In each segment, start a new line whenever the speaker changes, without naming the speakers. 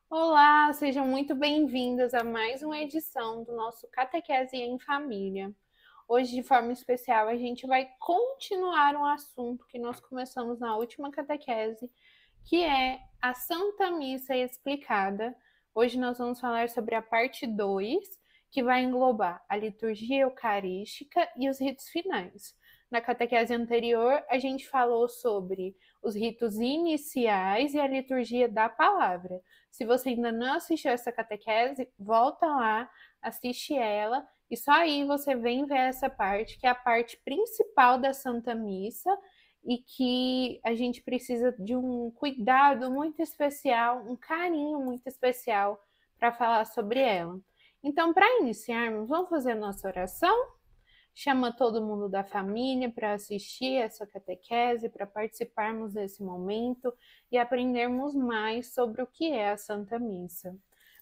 Olá, sejam muito bem-vindas a mais uma edição do nosso Catequese em Família. Hoje, de forma especial, a gente vai continuar um assunto que nós começamos na última catequese, que é a Santa Missa Explicada. Hoje nós vamos falar sobre a parte 2, que vai englobar a liturgia eucarística e os ritos finais. Na catequese anterior, a gente falou sobre os ritos iniciais e a liturgia da palavra. Se você ainda não assistiu essa catequese, volta lá, assiste ela, e só aí você vem ver essa parte, que é a parte principal da Santa Missa, e que a gente precisa de um cuidado muito especial, um carinho muito especial para falar sobre ela. Então, para iniciarmos, vamos fazer a nossa oração? Chama todo mundo da família para assistir essa catequese, para participarmos desse momento e aprendermos mais sobre o que é a Santa Missa.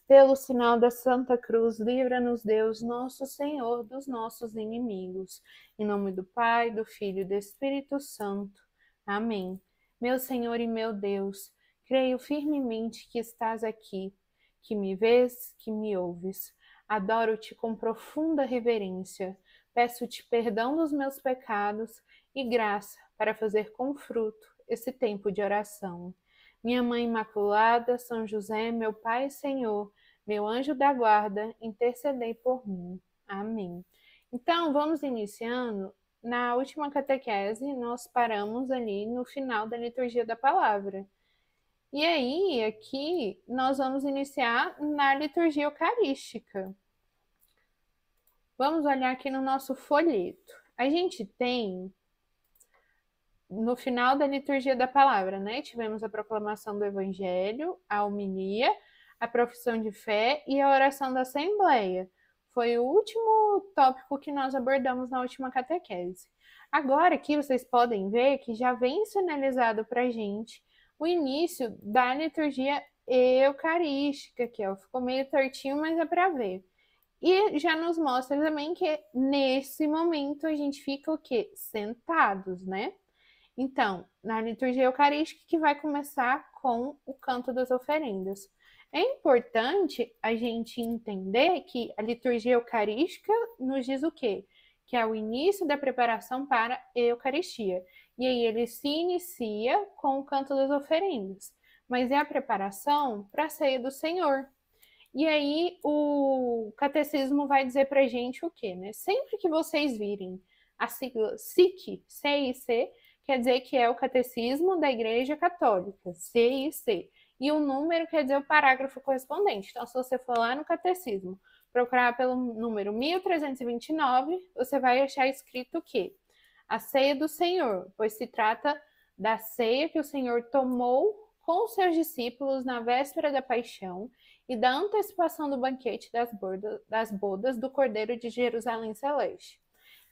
Pelo sinal da Santa Cruz, livra-nos Deus, nosso Senhor, dos nossos inimigos. Em nome do Pai, do Filho e do Espírito Santo. Amém. Meu Senhor e meu Deus, creio firmemente que estás aqui, que me vês, que me ouves. Adoro-te com profunda reverência. Peço-te perdão dos meus pecados e graça para fazer com fruto esse tempo de oração. Minha Mãe Imaculada, São José, meu Pai e Senhor, meu anjo da guarda, intercedei por mim. Amém. Então, vamos iniciando. Na última catequese, nós paramos ali no final da liturgia da palavra. E aí, aqui, nós vamos iniciar na liturgia eucarística. Vamos olhar aqui no nosso folheto. A gente tem, no final da liturgia da palavra, né? Tivemos a proclamação do Evangelho, a homilia, a profissão de fé e a oração da Assembleia. Foi o último tópico que nós abordamos na última catequese. Agora aqui vocês podem ver que já vem sinalizado para a gente o início da liturgia eucarística, que ficou meio tortinho, mas é para ver. E já nos mostra também que nesse momento a gente fica o quê? Sentados, né? Então, na liturgia eucarística que vai começar com o canto das oferendas. É importante a gente entender que a liturgia eucarística nos diz o quê? Que é o início da preparação para a Eucaristia. E aí ele se inicia com o canto das oferendas. Mas é a preparação para a ceia do Senhor. E aí o catecismo vai dizer para a gente o quê, né? Sempre que vocês virem a sigla SIC, C-I-C, quer dizer que é o Catecismo da Igreja Católica, C-I-C. E o número quer dizer o parágrafo correspondente. Então, se você for lá no Catecismo, procurar pelo número 1329, você vai achar escrito o quê? A ceia do Senhor, pois se trata da ceia que o Senhor tomou com os seus discípulos na véspera da paixão e da antecipação do banquete das bodas do Cordeiro de Jerusalém Celeste.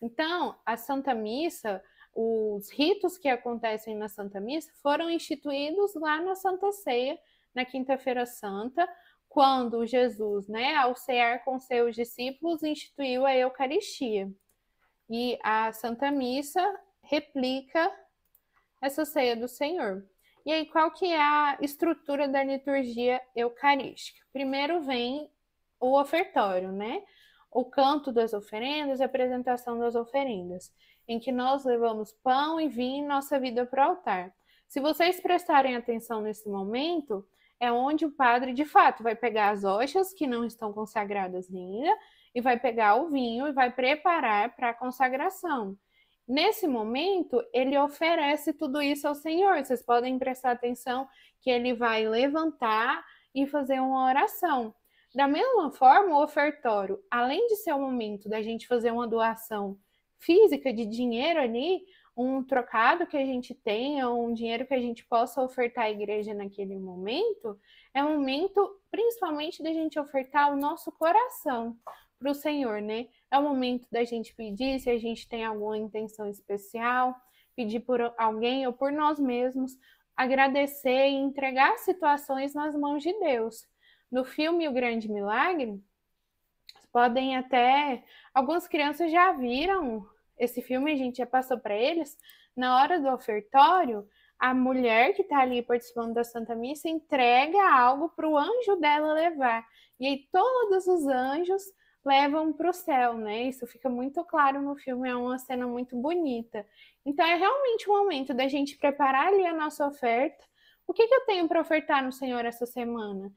Então, a Santa Missa, os ritos que acontecem na Santa Missa foram instituídos lá na Santa Ceia, na Quinta-feira Santa, quando Jesus, né, ao cear com seus discípulos, instituiu a Eucaristia. E a Santa Missa replica essa ceia do Senhor. E aí, qual que é a estrutura da liturgia eucarística? Primeiro vem o ofertório, né? O canto das oferendas, a apresentação das oferendas, em que nós levamos pão e vinho em nossa vida para o altar. Se vocês prestarem atenção nesse momento, é onde o padre, de fato, vai pegar as hóstias que não estão consagradas ainda e vai pegar o vinho e vai preparar para a consagração. Nesse momento, ele oferece tudo isso ao Senhor. Vocês podem prestar atenção que ele vai levantar e fazer uma oração. Da mesma forma, o ofertório, além de ser o momento da gente fazer uma doação física de dinheiro ali, um trocado que a gente tenha, um dinheiro que a gente possa ofertar à igreja naquele momento, é um momento principalmente da gente ofertar o nosso coração para o Senhor, né? É o momento da gente pedir se a gente tem alguma intenção especial, pedir por alguém ou por nós mesmos, agradecer e entregar situações nas mãos de Deus. No filme O Grande Milagre, podem até. Algumas crianças já viram esse filme, a gente já passou para eles. Na hora do ofertório, a mulher que está ali participando da Santa Missa entrega algo para o anjo dela levar. E aí todos os anjos levam para o céu, né? Isso fica muito claro no filme, é uma cena muito bonita. Então é realmente o momento da gente preparar ali a nossa oferta. O que eu tenho para ofertar no Senhor essa semana?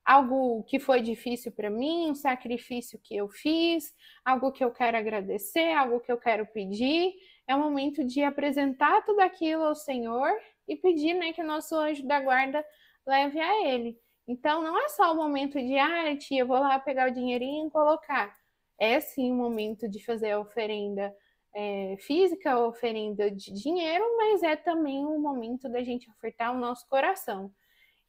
Algo que foi difícil para mim, um sacrifício que eu fiz, algo que eu quero agradecer, algo que eu quero pedir. É o momento de apresentar tudo aquilo ao Senhor e pedir, né, que o nosso anjo da guarda leve a ele. Então, não é só o momento de, tia, eu vou lá pegar o dinheirinho e colocar. É sim o momento de fazer a oferenda física, a oferenda de dinheiro, mas é também o momento da gente ofertar o nosso coração.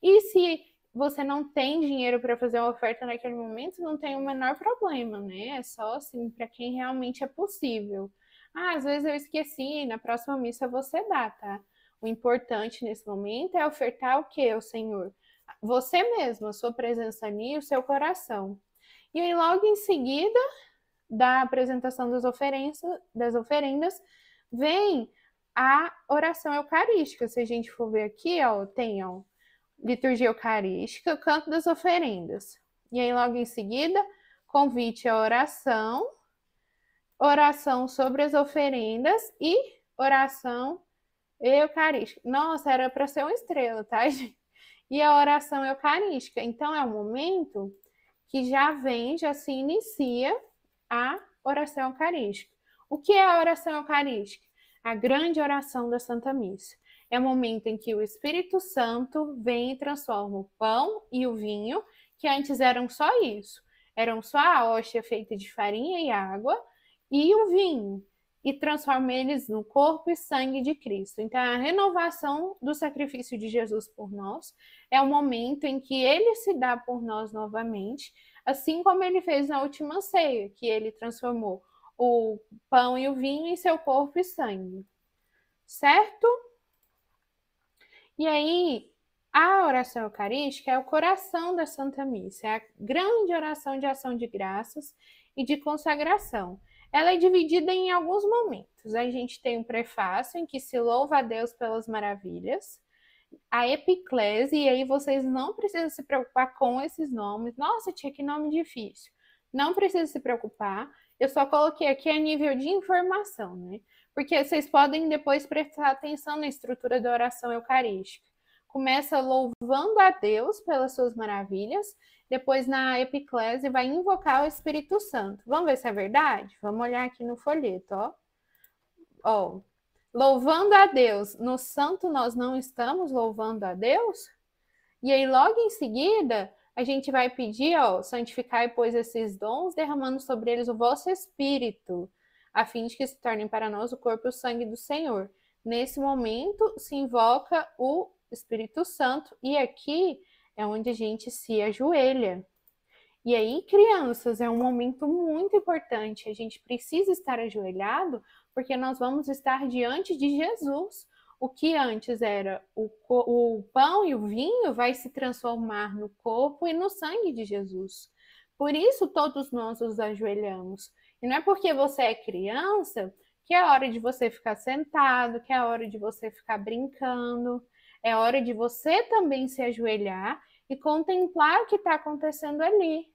E se você não tem dinheiro para fazer uma oferta naquele momento, não tem o menor problema, né? É só assim para quem realmente é possível. Às vezes eu esqueci, na próxima missa você dá, tá? O importante nesse momento é ofertar o que ao Senhor? Você mesmo, a sua presença ali, o seu coração. E aí logo em seguida da apresentação das oferendas, vem a oração eucarística. Se a gente for ver aqui, ó, tem, ó, liturgia eucarística, canto das oferendas. E aí, logo em seguida, convite à oração, oração sobre as oferendas e oração eucarística. Nossa, era para ser uma estrela, tá, gente? E a oração eucarística. Então, é um momento que já se inicia a oração eucarística. O que é a oração eucarística? A grande oração da Santa Missa. É o momento em que o Espírito Santo vem e transforma o pão e o vinho, que antes eram só isso. Eram só a hóstia feita de farinha e água e o vinho. E transforma eles no corpo e sangue de Cristo. Então, a renovação do sacrifício de Jesus por nós é o momento em que ele se dá por nós novamente, assim como ele fez na última ceia, que ele transformou o pão e o vinho em seu corpo e sangue. Certo? E aí, a oração eucarística é o coração da Santa Missa, é a grande oração de ação de graças e de consagração. Ela é dividida em alguns momentos. A gente tem um prefácio em que se louva a Deus pelas maravilhas, a epiclese, e aí vocês não precisam se preocupar com esses nomes. Nossa, tia, que nome difícil. Não precisa se preocupar. Eu só coloquei aqui a nível de informação, né? Porque vocês podem depois prestar atenção na estrutura da oração eucarística. Começa louvando a Deus pelas suas maravilhas, depois na epiclese vai invocar o Espírito Santo. Vamos ver se é verdade? Vamos olhar aqui no folheto, ó. Ó, louvando a Deus. No santo nós não estamos louvando a Deus? E aí logo em seguida a gente vai pedir, ó, santificai, pois, esses dons, derramando sobre eles o vosso Espírito, a fim de que se tornem para nós o corpo e o sangue do Senhor. Nesse momento se invoca o Espírito Santo e aqui é onde a gente se ajoelha. E aí, crianças, é um momento muito importante. A gente precisa estar ajoelhado porque nós vamos estar diante de Jesus. O que antes era o pão e o vinho vai se transformar no corpo e no sangue de Jesus. Por isso, todos nós nos ajoelhamos. E não é porque você é criança que é hora de você ficar sentado, que é hora de você ficar brincando. É hora de você também se ajoelhar e contemplar o que está acontecendo ali.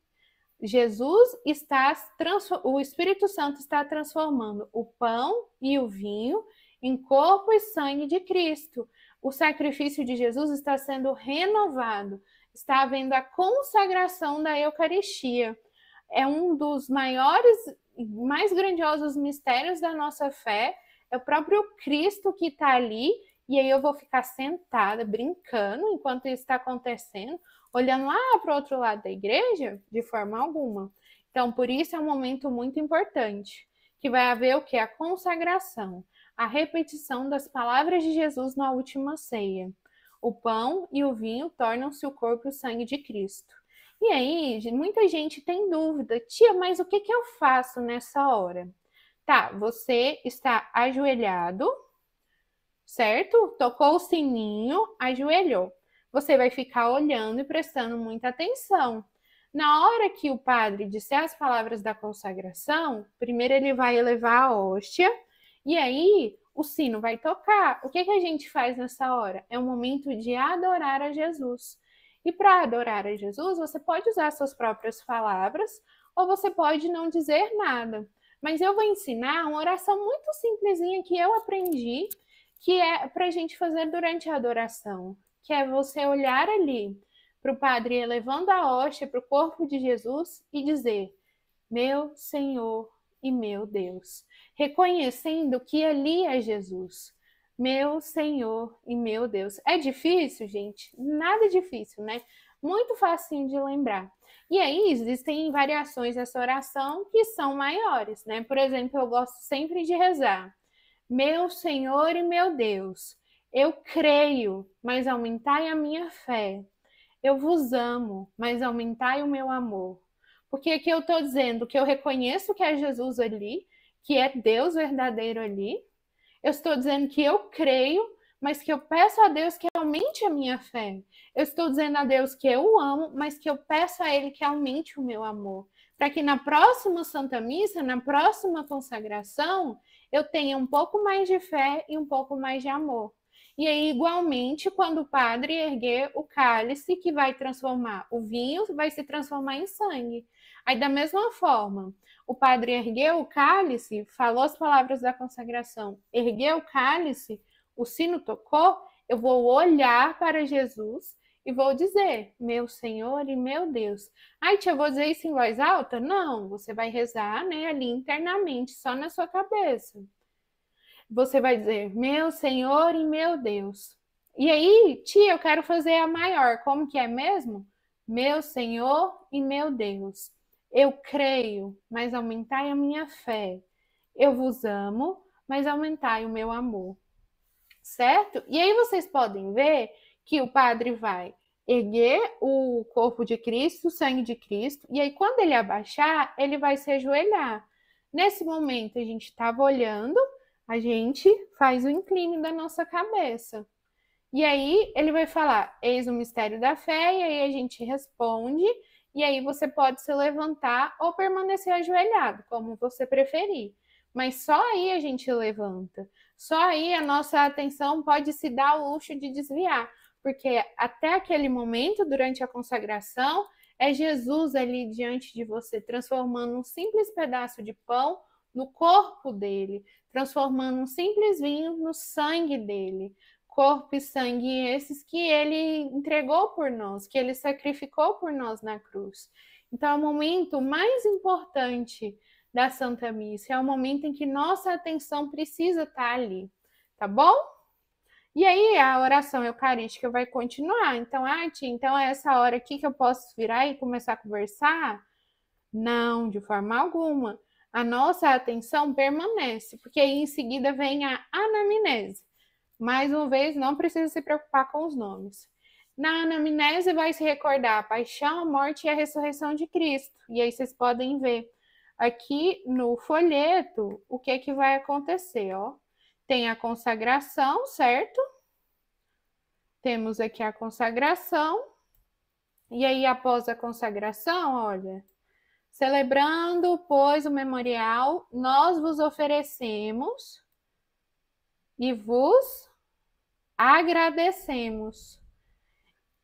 O Espírito Santo está transformando o pão e o vinho em corpo e sangue de Cristo. O sacrifício de Jesus está sendo renovado, está havendo a consagração da Eucaristia. É um dos maiores, mais grandiosos mistérios da nossa fé. É o próprio Cristo que está ali, e aí eu vou ficar sentada, brincando, enquanto isso está acontecendo, olhando lá para o outro lado da igreja, de forma alguma. Então, por isso é um momento muito importante, que vai haver o que? A consagração, a repetição das palavras de Jesus na última ceia. O pão e o vinho tornam-se o corpo e o sangue de Cristo. E aí, muita gente tem dúvida, tia, mas o que eu faço nessa hora? Tá, você está ajoelhado, certo? Tocou o sininho, ajoelhou. Você vai ficar olhando e prestando muita atenção. Na hora que o padre disser as palavras da consagração, primeiro ele vai elevar a hóstia, e aí o sino vai tocar. O que a gente faz nessa hora? É um momento de adorar a Jesus. E para adorar a Jesus, você pode usar suas próprias palavras ou você pode não dizer nada. Mas eu vou ensinar uma oração muito simplesinha que eu aprendi, que é para a gente fazer durante a adoração, que é você olhar ali para o Padre elevando a hóstia para o corpo de Jesus e dizer: meu Senhor e meu Deus, reconhecendo que ali é Jesus. Meu Senhor e meu Deus. É difícil, gente? Nada difícil, né? Muito facinho de lembrar. E aí, existem variações dessa oração que são maiores, né? Por exemplo, eu gosto sempre de rezar: meu Senhor e meu Deus, eu creio, mas aumentai a minha fé. Eu vos amo, mas aumentai o meu amor. Porque aqui eu estou dizendo que eu reconheço que é Jesus ali, que é Deus verdadeiro ali. Eu estou dizendo que eu creio, mas que eu peço a Deus que aumente a minha fé. Eu estou dizendo a Deus que eu o amo, mas que eu peço a Ele que aumente o meu amor. Para que na próxima Santa Missa, na próxima consagração, eu tenha um pouco mais de fé e um pouco mais de amor. E aí, igualmente, quando o padre erguer o cálice, que vai transformar o vinho, vai se transformar em sangue. Aí, da mesma forma, o padre ergueu o cálice, falou as palavras da consagração, ergueu o cálice, o sino tocou, eu vou olhar para Jesus e vou dizer: meu Senhor e meu Deus. Ai, tia, eu vou dizer isso em voz alta? Não, você vai rezar, né, ali internamente, só na sua cabeça. Você vai dizer: meu Senhor e meu Deus. E aí, tia, eu quero fazer a maior. Como que é mesmo? Meu Senhor e meu Deus. Eu creio, mas aumentai a minha fé. Eu vos amo, mas aumentai o meu amor. Certo? E aí vocês podem ver que o padre vai erguer o corpo de Cristo, o sangue de Cristo, e aí quando ele abaixar, ele vai se ajoelhar. Nesse momento, a gente estava olhando, a gente faz o inclínio da nossa cabeça. E aí ele vai falar: eis o mistério da fé, e aí a gente responde, e aí você pode se levantar ou permanecer ajoelhado, como você preferir. Mas só aí a gente levanta. Só aí a nossa atenção pode se dar ao luxo de desviar, porque até aquele momento, durante a consagração, é Jesus ali diante de você, transformando um simples pedaço de pão no corpo dele, transformando um simples vinho no sangue dele. Corpo e sangue esses que ele entregou por nós, que ele sacrificou por nós na cruz. Então é o momento mais importante da Santa Missa, é o momento em que nossa atenção precisa estar ali, tá bom? E aí a oração eucarística vai continuar. Então, tia, então é essa hora aqui que eu posso virar e começar a conversar? Não, de forma alguma. A nossa atenção permanece, porque aí em seguida vem a anamnese. Mais uma vez, não precisa se preocupar com os nomes. Na anamnese vai se recordar a paixão, a morte e a ressurreição de Cristo. E aí vocês podem ver aqui no folheto o que vai acontecer, ó. Tem a consagração, certo? Temos aqui a consagração. E aí, após a consagração, olha, celebrando, pois, o memorial, nós vos oferecemos e vos agradecemos.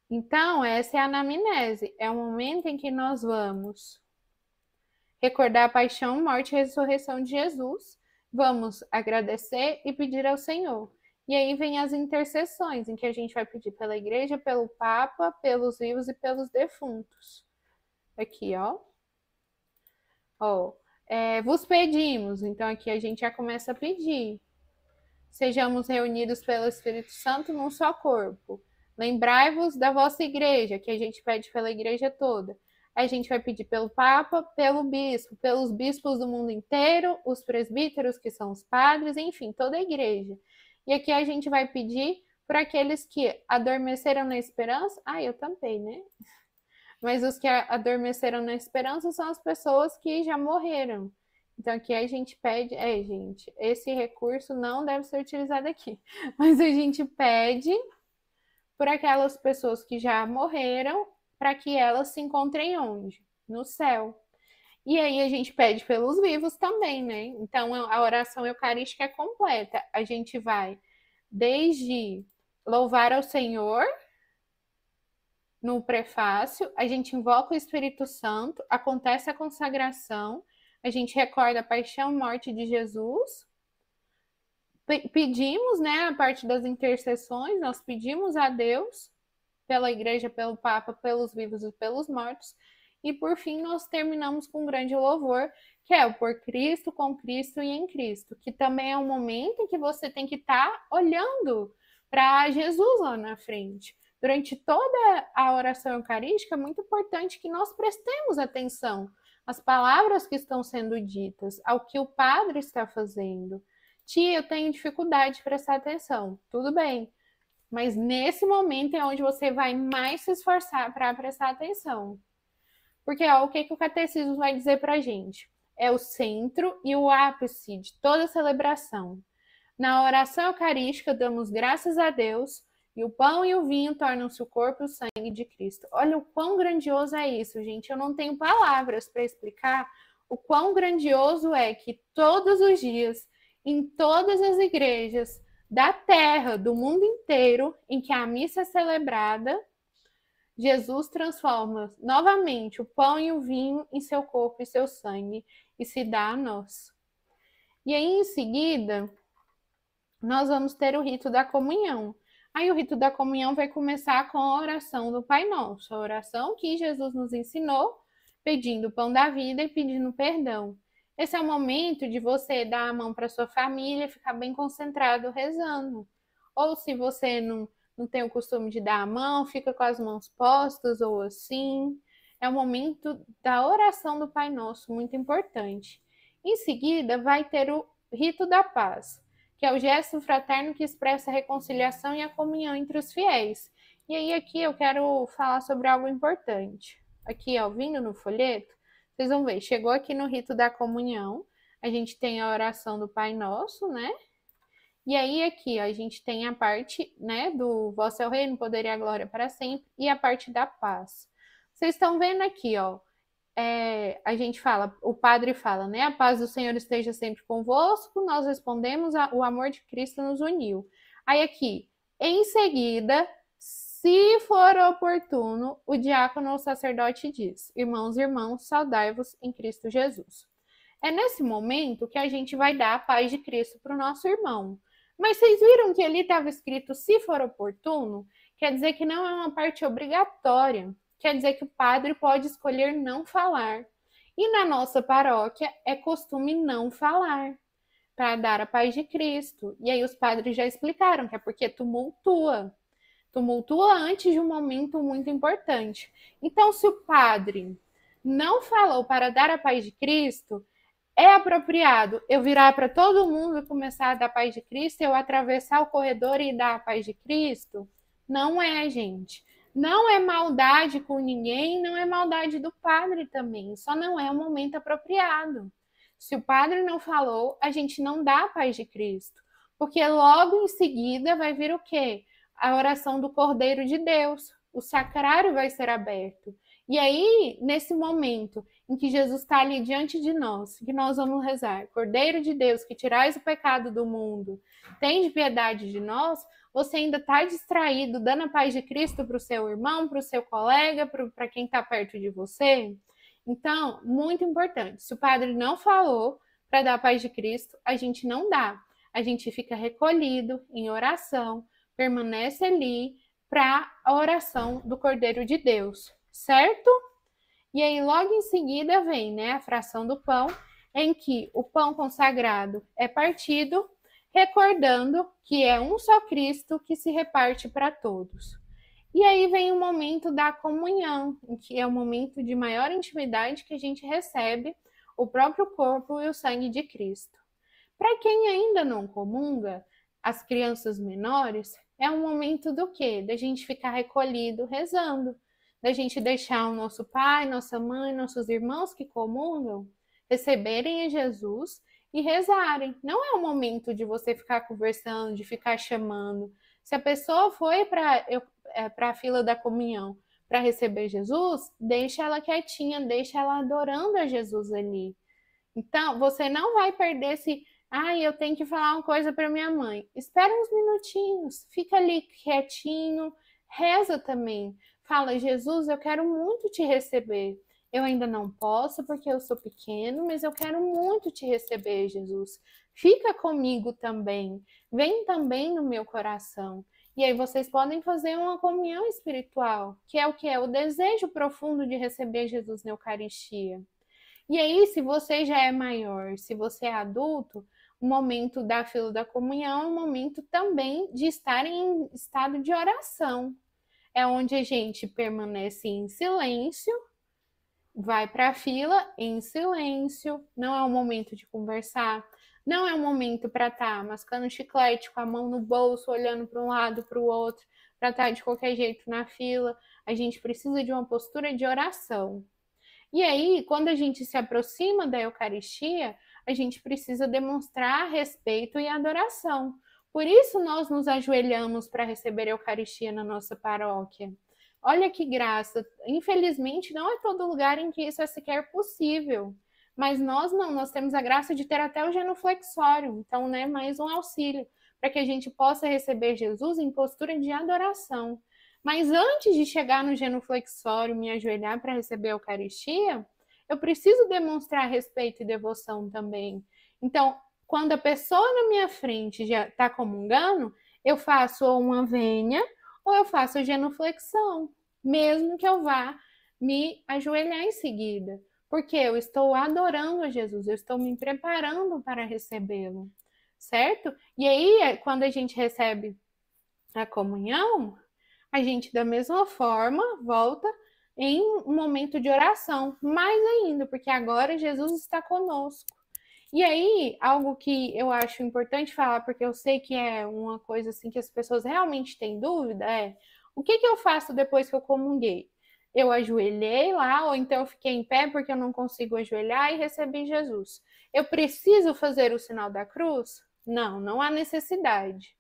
Então, essa é a anamnese, é o momento em que nós vamos recordar a paixão, morte e ressurreição de Jesus, vamos agradecer e pedir ao Senhor. E aí vem as intercessões, em que a gente vai pedir pela igreja, pelo Papa, pelos vivos e pelos defuntos. Aqui, ó. Vos pedimos, então aqui a gente já começa a pedir. Sejamos reunidos pelo Espírito Santo num só corpo. Lembrai-vos da vossa igreja, que a gente pede pela igreja toda. A gente vai pedir pelo Papa, pelo Bispo, pelos bispos do mundo inteiro, os presbíteros, que são os padres, enfim, toda a igreja. E aqui a gente vai pedir por aqueles que adormeceram na esperança. Eu também, né? Mas os que adormeceram na esperança são as pessoas que já morreram. Então aqui a gente pede, gente, esse recurso não deve ser utilizado aqui, mas a gente pede por aquelas pessoas que já morreram para que elas se encontrem onde? No céu. E aí a gente pede pelos vivos também, né? Então a oração eucarística é completa. A gente vai desde louvar ao Senhor no prefácio, a gente invoca o Espírito Santo, acontece a consagração, a gente recorda a paixão e morte de Jesus, pedimos, né, a parte das intercessões, nós pedimos a Deus pela igreja, pelo Papa, pelos vivos e pelos mortos, e por fim nós terminamos com um grande louvor, que é o por Cristo, com Cristo e em Cristo, que também é um momento em que você tem que estar olhando para Jesus lá na frente. Durante toda a oração eucarística, é muito importante que nós prestemos atenção às palavras que estão sendo ditas, ao que o padre está fazendo. Tia, eu tenho dificuldade de prestar atenção. Tudo bem, mas nesse momento é onde você vai mais se esforçar para prestar atenção. Porque ó, o que o catecismo vai dizer para a gente? É o centro e o ápice de toda celebração. Na oração eucarística, damos graças a Deus e o pão e o vinho tornam-se o corpo e o sangue de Cristo. Olha o quão grandioso é isso, gente. Eu não tenho palavras para explicar o quão grandioso é que todos os dias, em todas as igrejas da terra, do mundo inteiro, em que a missa é celebrada, Jesus transforma novamente o pão e o vinho em seu corpo e seu sangue e se dá a nós. E aí, em seguida, nós vamos ter o rito da comunhão. Aí o rito da comunhão vai começar com a oração do Pai Nosso, a oração que Jesus nos ensinou, pedindo o pão da vida e pedindo perdão. Esse é o momento de você dar a mão para sua família, ficar bem concentrado rezando. Ou se você não tem o costume de dar a mão, fica com as mãos postas ou assim. É o momento da oração do Pai Nosso, muito importante. Em seguida, vai ter o rito da paz, que é o gesto fraterno que expressa a reconciliação e a comunhão entre os fiéis. E aí aqui eu quero falar sobre algo importante. Aqui, ó, vindo no folheto, vocês vão ver, chegou aqui no rito da comunhão, a gente tem a oração do Pai Nosso, né? E aí aqui, ó, a gente tem a parte, né, do vosso é o reino, poder e a glória para sempre, e a parte da paz. Vocês estão vendo aqui, ó, a gente fala, o padre fala, né? A paz do Senhor esteja sempre convosco. Nós respondemos, o amor de Cristo nos uniu. Aí aqui, em seguida, se for oportuno, o diácono ou sacerdote diz: irmãos e irmãos, saudai-vos em Cristo Jesus. É nesse momento que a gente vai dar a paz de Cristo para o nosso irmão. Mas vocês viram que ali estava escrito se for oportuno? Quer dizer que não é uma parte obrigatória. Quer dizer que o padre pode escolher não falar. E na nossa paróquia é costume não falar para dar a paz de Cristo. E aí os padres já explicaram que é porque tumultua. Tumultua antes de um momento muito importante. Então, se o padre não falou para dar a paz de Cristo, é apropriado eu virar para todo mundo e começar a dar a paz de Cristo, eu atravessar o corredor e dar a paz de Cristo? Não é, gente. Não é maldade com ninguém, não é maldade do padre também, só não é o momento apropriado. Se o padre não falou, a gente não dá a paz de Cristo, porque logo em seguida vai vir o quê? A oração do Cordeiro de Deus, o sacrário vai ser aberto. E aí, nesse momento em que Jesus está ali diante de nós, que nós vamos rezar, Cordeiro de Deus, que tirais o pecado do mundo, tende piedade de nós, você ainda está distraído, dando a paz de Cristo para o seu irmão, para o seu colega, para quem está perto de você? Então, muito importante, se o padre não falou para dar a paz de Cristo, a gente não dá. A gente fica recolhido em oração, permanece ali para a oração do Cordeiro de Deus, certo? E aí, logo em seguida, vem, né, a fração do pão, em que o pão consagrado é partido, recordando que é um só Cristo que se reparte para todos. E aí vem o momento da comunhão, em que é o momento de maior intimidade que a gente recebe o próprio corpo e o sangue de Cristo. Para quem ainda não comunga, as crianças menores, é um momento do quê? Da gente ficar recolhido rezando, da gente deixar o nosso pai, nossa mãe, nossos irmãos que comungam receberem a Jesus e rezarem. Não é o momento de você ficar conversando, de ficar chamando. Se a pessoa foi para a fila da comunhão para receber Jesus, deixa ela quietinha, deixa ela adorando a Jesus ali. Então, você não vai perder esse, eu tenho que falar uma coisa para minha mãe. Espera uns minutinhos, fica ali quietinho, reza também. Fala, Jesus, eu quero muito te receber. Eu ainda não posso porque eu sou pequeno, mas eu quero muito te receber, Jesus. Fica comigo também. Vem também no meu coração. E aí vocês podem fazer uma comunhão espiritual, que é o que? É o desejo profundo de receber Jesus na Eucaristia. E aí, se você já é maior, se você é adulto, o momento da fila da comunhão é um momento também de estar em estado de oração. É onde a gente permanece em silêncio, vai para a fila em silêncio, não é um momento de conversar, não é um momento para estar mascando chiclete com a mão no bolso, olhando para um lado, para o outro, para estar de qualquer jeito na fila. A gente precisa de uma postura de oração. E aí, quando a gente se aproxima da Eucaristia, a gente precisa demonstrar respeito e adoração. Por isso, nós nos ajoelhamos para receber a Eucaristia na nossa paróquia. Olha que graça! Infelizmente, não é todo lugar em que isso é sequer possível. Mas nós não, nós temos a graça de ter até o genuflexório. Então, né, mais um auxílio para que a gente possa receber Jesus em postura de adoração. Mas antes de chegar no genuflexório, me ajoelhar para receber a Eucaristia, eu preciso demonstrar respeito e devoção também. Então, quando a pessoa na minha frente já está comungando, eu faço ou uma vênia ou eu faço a genuflexão, mesmo que eu vá me ajoelhar em seguida, porque eu estou adorando a Jesus, eu estou me preparando para recebê-lo, certo? E aí, quando a gente recebe a comunhão, a gente, da mesma forma, volta em um momento de oração, mais ainda, porque agora Jesus está conosco. E aí, algo que eu acho importante falar, porque eu sei que é uma coisa assim que as pessoas realmente têm dúvida, é o que eu faço depois que eu comunguei? Eu ajoelhei lá, ou então eu fiquei em pé porque eu não consigo ajoelhar e recebi Jesus. Eu preciso fazer o sinal da cruz? Não, não há necessidade.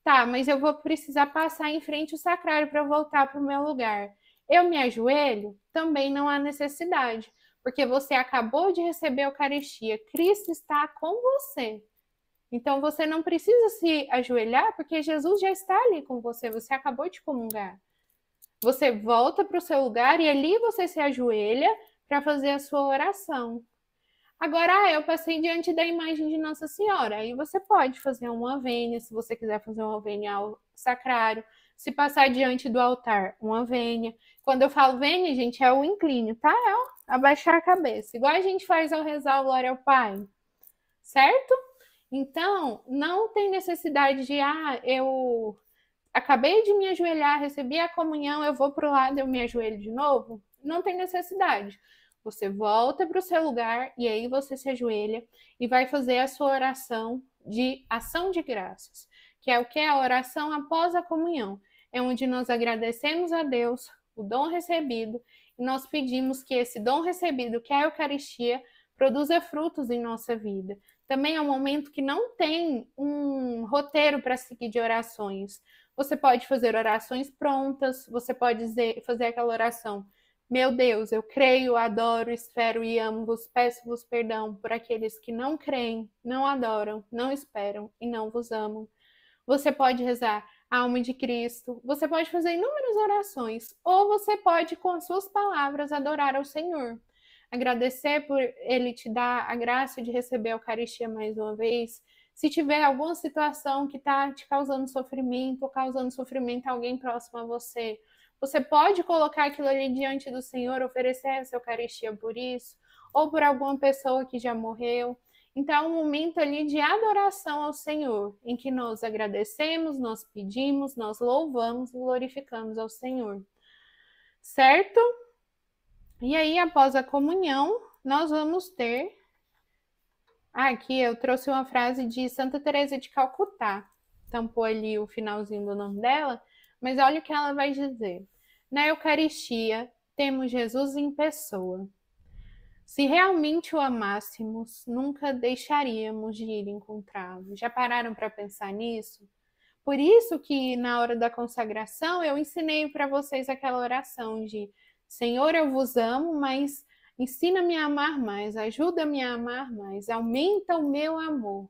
Tá, mas eu vou precisar passar em frente ao sacrário para voltar para o meu lugar. Eu me ajoelho? Também não há necessidade, porque você acabou de receber a Eucaristia. Cristo está com você. Então você não precisa se ajoelhar, porque Jesus já está ali com você. Você acabou de comungar. Você volta para o seu lugar e ali você se ajoelha para fazer a sua oração. Agora, eu passei diante da imagem de Nossa Senhora. Aí você pode fazer uma vênia, se você quiser fazer uma vênia ao sacrário. Se passar diante do altar, uma vênia. Quando eu falo vênia, gente, é o inclínio, tá? É abaixar a cabeça. Igual a gente faz ao rezar o Glória ao Pai. Certo? Então, não tem necessidade de, eu acabei de me ajoelhar, recebi a comunhão, eu vou para o lado, eu me ajoelho de novo. Não tem necessidade. Você volta para o seu lugar e aí você se ajoelha e vai fazer a sua oração de ação de graças, que é o que é a oração após a comunhão. É onde nós agradecemos a Deus o dom recebido e nós pedimos que esse dom recebido, que é a Eucaristia, produza frutos em nossa vida. Também é um momento que não tem um roteiro para seguir de orações. Você pode fazer orações prontas, você pode fazer aquela oração: meu Deus, eu creio, adoro, espero e amo-vos, peço-vos perdão por aqueles que não creem, não adoram, não esperam e não vos amam. Você pode rezar a alma de Cristo, você pode fazer inúmeras orações, ou você pode, com as suas palavras, adorar ao Senhor. Agradecer por Ele te dar a graça de receber a Eucaristia mais uma vez. Se tiver alguma situação que está te causando sofrimento ou causando sofrimento a alguém próximo a você, você pode colocar aquilo ali diante do Senhor, oferecer essa Eucaristia por isso, ou por alguma pessoa que já morreu. Então, é um momento ali de adoração ao Senhor, em que nós agradecemos, nós pedimos, nós louvamos e glorificamos ao Senhor. Certo? E aí, após a comunhão, nós vamos ter... aqui eu trouxe uma frase de Santa Teresa de Calcutá. Tampou ali o finalzinho do nome dela, mas olha o que ela vai dizer. Na Eucaristia, temos Jesus em pessoa. Se realmente o amássemos, nunca deixaríamos de ir encontrá-lo. Já pararam para pensar nisso? Por isso que na hora da consagração eu ensinei para vocês aquela oração de Senhor, eu vos amo, mas ensina-me a amar mais, ajuda-me a amar mais, aumenta o meu amor.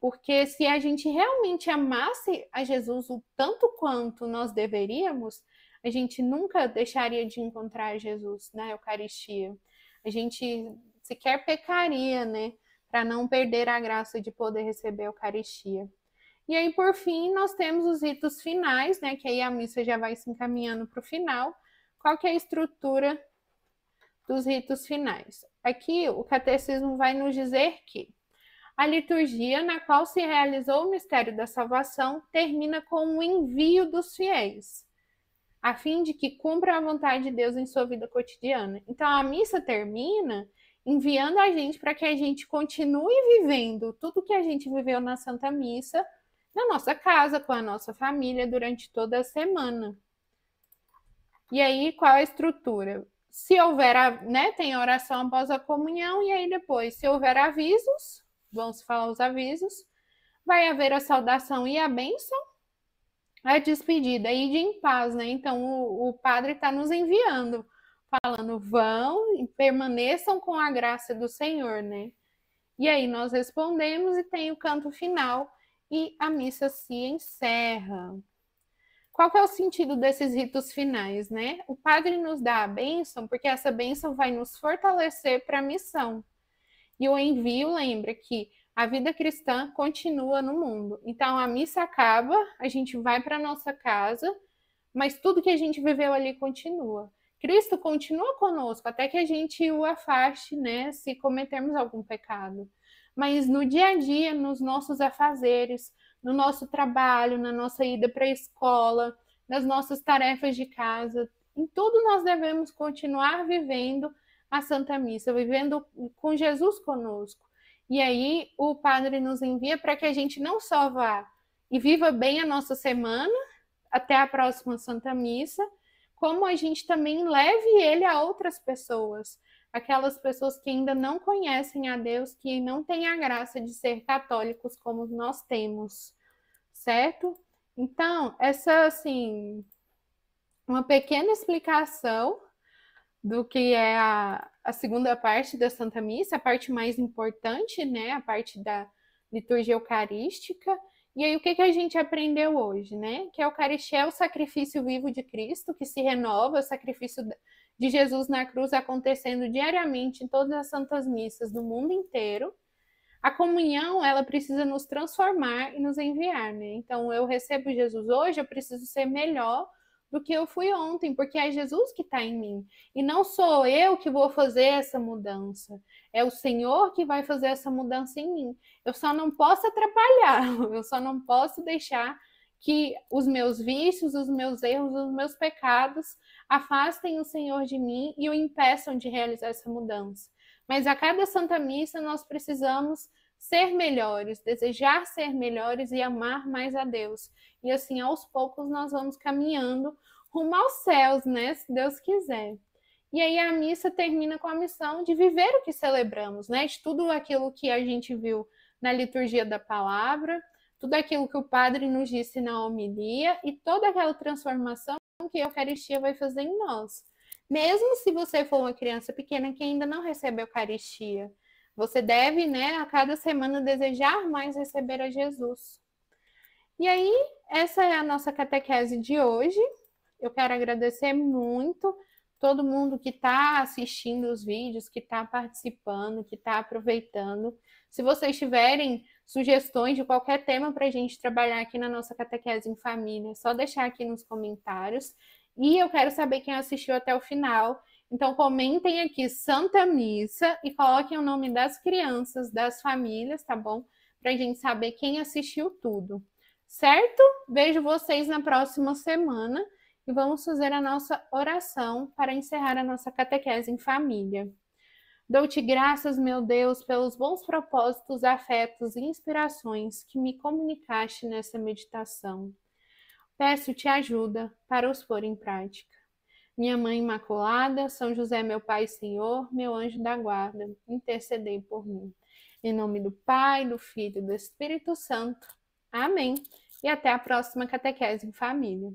Porque se a gente realmente amasse a Jesus o tanto quanto nós deveríamos, a gente nunca deixaria de encontrar Jesus na Eucaristia. A gente sequer pecaria, né? Para não perder a graça de poder receber a Eucaristia. E aí, por fim, nós temos os ritos finais, né? Que aí a missa já vai se encaminhando para o final. Qual que é a estrutura dos ritos finais? Aqui o catecismo vai nos dizer que a liturgia na qual se realizou o mistério da salvação termina com o envio dos fiéis, a fim de que cumpram a vontade de Deus em sua vida cotidiana. Então a missa termina enviando a gente para que a gente continue vivendo tudo que a gente viveu na Santa Missa, na nossa casa, com a nossa família, durante toda a semana. E aí, qual a estrutura? Se houver, né, tem a oração após a comunhão, e aí depois, se houver avisos, vão se falar os avisos, vai haver a saudação e a bênção, a despedida, ide em paz, né? Então o padre está nos enviando, falando, vão e permaneçam com a graça do Senhor, né? E aí nós respondemos e tem o canto final e a missa se encerra. Qual que é o sentido desses ritos finais, né? O padre nos dá a bênção porque essa bênção vai nos fortalecer para a missão. E o envio lembra que a vida cristã continua no mundo. Então a missa acaba, a gente vai para nossa casa, mas tudo que a gente viveu ali continua. Cristo continua conosco até que a gente o afaste, né, se cometermos algum pecado. Mas no dia a dia, nos nossos afazeres, no nosso trabalho, na nossa ida para a escola, nas nossas tarefas de casa, em tudo nós devemos continuar vivendo a Santa Missa, vivendo com Jesus conosco. E aí o Padre nos envia para que a gente não só vá e viva bem a nossa semana, até a próxima Santa Missa, como a gente também leve ele a outras pessoas, aquelas pessoas que ainda não conhecem a Deus, que não têm a graça de ser católicos como nós temos, certo? Então, essa, assim, uma pequena explicação do que é a segunda parte da Santa Missa, a parte mais importante, né? A parte da liturgia eucarística. E aí, o que a gente aprendeu hoje, né? Que a Eucaristia é o sacrifício vivo de Cristo, que se renova, o sacrifício de Jesus na cruz acontecendo diariamente em todas as santas missas do mundo inteiro. A comunhão, ela precisa nos transformar e nos enviar, né? Então, eu recebo Jesus hoje, eu preciso ser melhor do que eu fui ontem, porque é Jesus que está em mim. E não sou eu que vou fazer essa mudança. É o Senhor que vai fazer essa mudança em mim. Eu só não posso atrapalhar, eu só não posso deixar que os meus vícios, os meus erros, os meus pecados afastem o Senhor de mim e o impeçam de realizar essa mudança. Mas a cada Santa Missa nós precisamos ser melhores, desejar ser melhores e amar mais a Deus. E assim, aos poucos, nós vamos caminhando rumo aos céus, né? Se Deus quiser. E aí a missa termina com a missão de viver o que celebramos, né? De tudo aquilo que a gente viu na liturgia da palavra, tudo aquilo que o padre nos disse na homilia e toda aquela transformação que a Eucaristia vai fazer em nós. Mesmo se você for uma criança pequena que ainda não recebe a Eucaristia, você deve, né, a cada semana desejar mais receber a Jesus. E aí, essa é a nossa catequese de hoje. Eu quero agradecer muito todo mundo que está assistindo os vídeos, que está participando, que está aproveitando. Se vocês tiverem sugestões de qualquer tema para a gente trabalhar aqui na nossa catequese em família, é só deixar aqui nos comentários. E eu quero saber quem assistiu até o final. Então, comentem aqui Santa Missa e coloquem o nome das crianças, das famílias, tá bom? Para a gente saber quem assistiu tudo. Certo? Vejo vocês na próxima semana e vamos fazer a nossa oração para encerrar a nossa catequese em família. Dou-te graças, meu Deus, pelos bons propósitos, afetos e inspirações que me comunicaste nessa meditação. Peço-te ajuda para os pôr em prática. Minha Mãe Imaculada, São José, meu Pai e Senhor, meu anjo da guarda, intercedei por mim. Em nome do Pai, do Filho e do Espírito Santo. Amém. e até a próxima catequese em família.